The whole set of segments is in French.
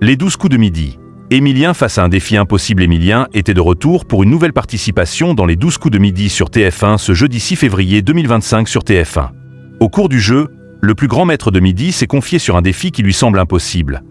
Les 12 coups de midi. Émilien face à un défi impossible. Émilien était de retour pour une nouvelle participation dans les 12 coups de midi sur TF1 ce jeudi 6 février 2025 sur TF1. Au cours du jeu, le plus grand maître de midi s'est confié sur un défi qui lui semble impossible.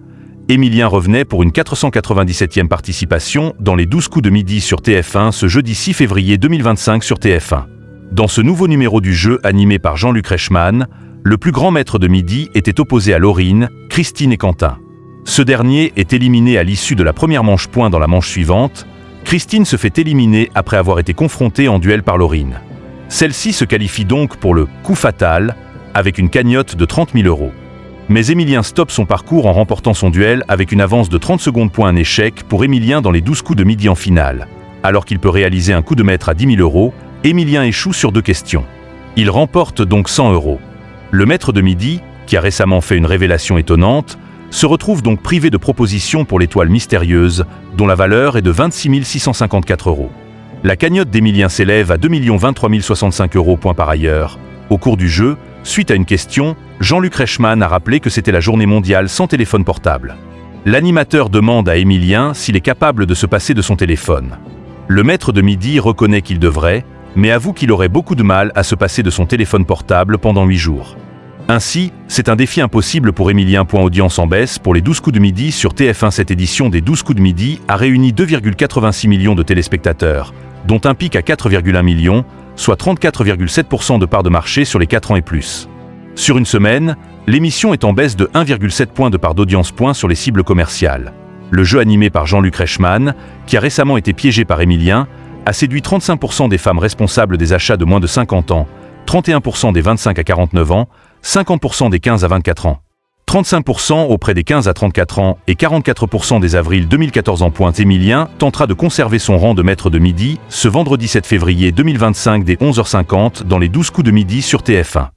Émilien revenait pour une 497e participation dans les 12 coups de midi sur TF1 ce jeudi 6 février 2025 sur TF1. Dans ce nouveau numéro du jeu animé par Jean-Luc Reichmann, le plus grand maître de midi était opposé à Laurine, Christine et Quentin. Ce dernier est éliminé à l'issue de la première manche-point. Dans la manche suivante, Christine se fait éliminer après avoir été confrontée en duel par Laurine. Celle-ci se qualifie donc pour le coup fatal avec une cagnotte de 30 000 €. Mais Émilien stoppe son parcours en remportant son duel avec une avance de 30 secondes. Un échec pour Émilien dans les 12 coups de midi en finale. Alors qu'il peut réaliser un coup de maître à 10 000 €, Émilien échoue sur 2 questions. Il remporte donc 100 €. Le maître de midi, qui a récemment fait une révélation étonnante, se retrouve donc privé de propositions pour l'étoile mystérieuse, dont la valeur est de 26 654 €. La cagnotte d'Émilien s'élève à 2 23 065 €. Par ailleurs, au cours du jeu, suite à une question, Jean-Luc Reichmann a rappelé que c'était la journée mondiale sans téléphone portable. L'animateur demande à Émilien s'il est capable de se passer de son téléphone. Le maître de midi reconnaît qu'il devrait, mais avoue qu'il aurait beaucoup de mal à se passer de son téléphone portable pendant 8 jours. Ainsi, c'est un défi impossible pour Émilien. Audience en baisse pour les 12 coups de midi sur TF1. Cette édition des 12 coups de midi a réuni 2,86 millions de téléspectateurs, dont un pic à 4,1 millions, soit 34,7% de part de marché sur les 4 ans et plus. Sur une semaine, l'émission est en baisse de 1,7 point de part d'audience. Sur les cibles commerciales. Le jeu animé par Jean-Luc Reichmann, qui a récemment été piégé par Émilien, a séduit 35% des femmes responsables des achats de moins de 50 ans, 31% des 25 à 49 ans, 50% des 15 à 24 ans, 35% auprès des 15 à 34 ans et 44% des avril 2014 ans. Émilien tentera de conserver son rang de maître de midi ce vendredi 7 février 2025 dès 11h50 dans les 12 coups de midi sur TF1.